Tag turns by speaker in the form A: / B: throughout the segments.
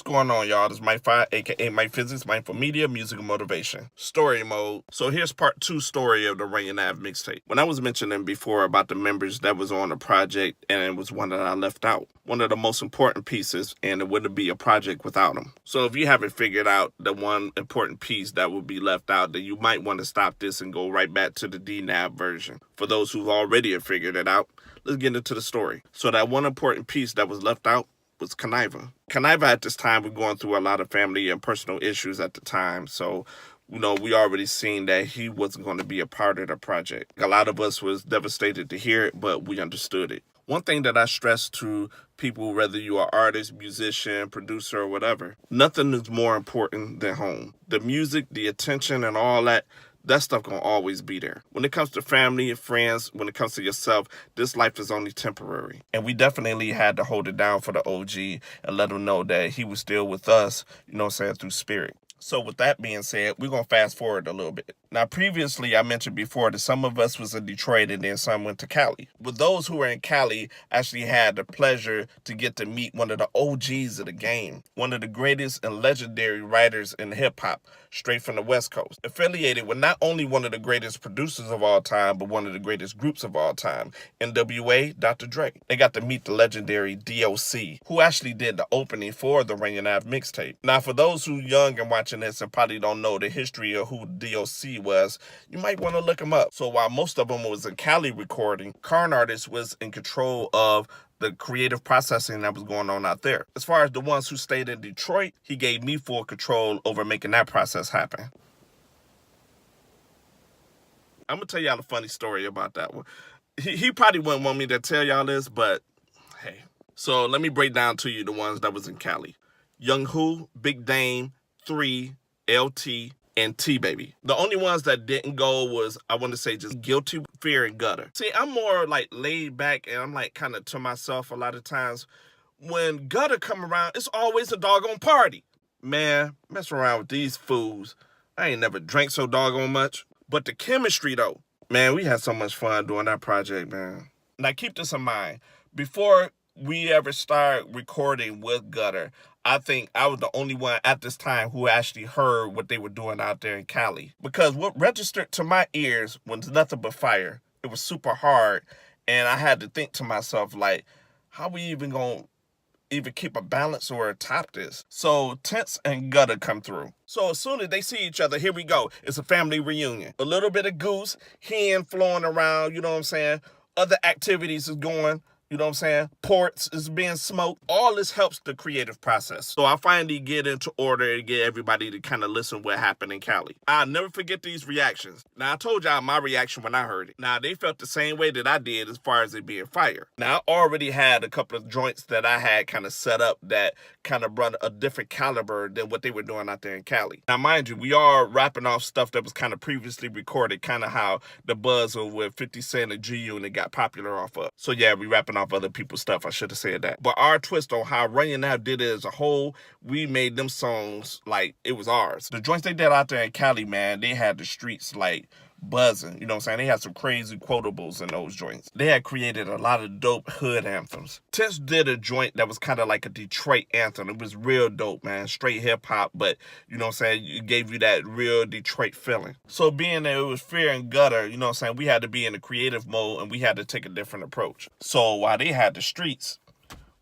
A: going on, y'all? This is Mike Phi, aka Mike Physics, Mindful Media, Musical Motivation. Story mode. So here's part 2 story of the Runyon Ave Mixtape. When I was mentioning before about the members that was on the project, and it was one that I left out. One of the most important pieces, and it wouldn't be a project without them. So if you haven't figured out the one important piece that would be left out, then you might want to stop this and go right back to the DNAV version. For those who've already figured it out, let's get into the story. So that one important piece that was left out was Conniva. Conniva at this time was going through a lot of family and personal issues at the time, so we already seen that he wasn't going to be a part of the project. A lot of us was devastated to hear it, but we understood it. One thing that I stress to people, whether you are artist, musician, producer, or whatever, nothing is more important than home. The music, the attention, and all that stuff gonna always be there. When it comes to family and friends, when it comes to yourself, this life is only temporary. And we definitely had to hold it down for the OG and let him know that he was still with us, through spirit. So with that being said, we're going to fast forward a little bit. Now, previously, I mentioned before that some of us was in Detroit and then some went to Cali. With those who were in Cali, actually had the pleasure to get to meet one of the OGs of the game, one of the greatest and legendary writers in hip-hop, straight from the West Coast, affiliated with not only one of the greatest producers of all time, but one of the greatest groups of all time, NWA, Dr. Dre. They got to meet the legendary DOC, who actually did the opening for the Runyon Ave Mixtape. Now, for those who young and watching this and probably don't know the history of who DOC was, you might want to look him up. So while most of them was in Cali recording, Karn Artist was in control of the creative processing that was going on out there. As far as the ones who stayed in Detroit, he gave me full control over making that process happen. I'm going to tell y'all a funny story about that one. He probably wouldn't want me to tell y'all this, but hey. So let me break down to you the ones that was in Cali. Young Who, Big Dame, 3, LT, and T-Baby. The only ones that didn't go was, I want to say, just Guilty, Fear, and Gutter. See, I'm more like laid back and I'm like kind of to myself a lot of times. When Gutter come around, it's always a doggone party. Man, mess around with these fools. I ain't never drank so doggone much. But the chemistry though, man, we had so much fun doing that project, man. Now keep this in mind. Before we ever start recording with Gutter, I think I was the only one at this time who actually heard what they were doing out there in Cali. Because what registered to my ears was nothing but fire. It was super hard. And I had to think to myself, like, how we even gonna even keep a balance or top this? So Tense and Gutter come through. So as soon as they see each other, here we go. It's a family reunion. A little bit of goose, hen flowing around, you know what I'm saying? Other activities is going. You know what I'm saying? Ports is being smoked. All this helps the creative process. So I finally get into order and get everybody to kind of listen what happened in Cali. I'll never forget these reactions. Now, I told y'all my reaction when I heard it. Now, they felt the same way that I did as far as it being fire. Now, I already had a couple of joints that I had kind of set up that kind of brought a different caliber than what they were doing out there in Cali. Now, mind you, we are wrapping off stuff that was kind of previously recorded, kind of how the buzz with 50 Cent and G-Unit got popular off of. So, yeah, we wrapping off other people's stuff. I should have said that. But our twist on how Runyon Ave did it as a whole, we made them songs like it was ours. The joints they did out there in Cali, man, they had the streets like buzzing. You know what I'm saying? They had some crazy quotables in those joints. They had created a lot of dope hood anthems. Tense did a joint that was kind of like a Detroit anthem. It was real dope, man. Straight hip hop, but you know what I'm saying? It gave you that real Detroit feeling. So being that it was Fear and Gutter, you know what I'm saying? We had to be in the creative mode and we had to take a different approach. So while they had the streets,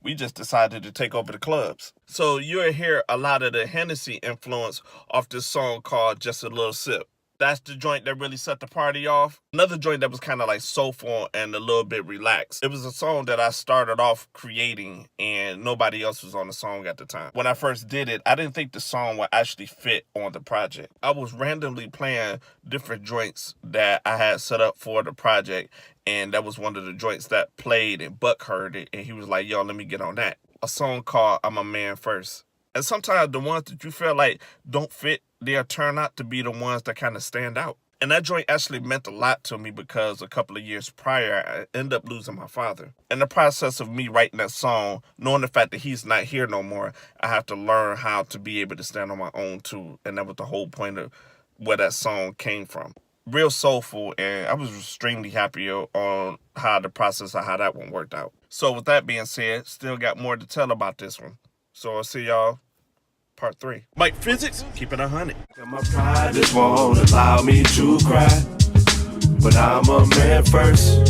A: we just decided to take over the clubs. So you'll hear a lot of the Hennessy influence off this song called Just a Little Sip. That's the joint that really set the party off. Another joint that was kind of like soulful and a little bit relaxed. It was a song that I started off creating and nobody else was on the song at the time. When I first did it, I didn't think the song would actually fit on the project. I was randomly playing different joints that I had set up for the project, and that was one of the joints that played, and Buck heard it and he was like, yo, let me get on that. A song called I'm a Man First. And sometimes the ones that you feel like don't fit, they'll turn out to be the ones that kind of stand out. And that joint actually meant a lot to me because a couple of years prior, I ended up losing my father. In the process of me writing that song, knowing the fact that he's not here no more, I have to learn how to be able to stand on my own too. And that was the whole point of where that song came from. Real soulful, and I was extremely happy on how the process of how that one worked out. So with that being said, still got more to tell about this one. So I'll see y'all Part 3. Mike Physics, keep it 100.
B: My pride just won't allow me to cry, but I'm a man first.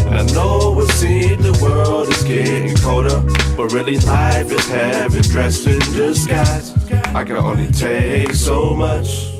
B: And I know it seems the world is getting colder, but really life is heaven dressed in disguise. I can only take so much.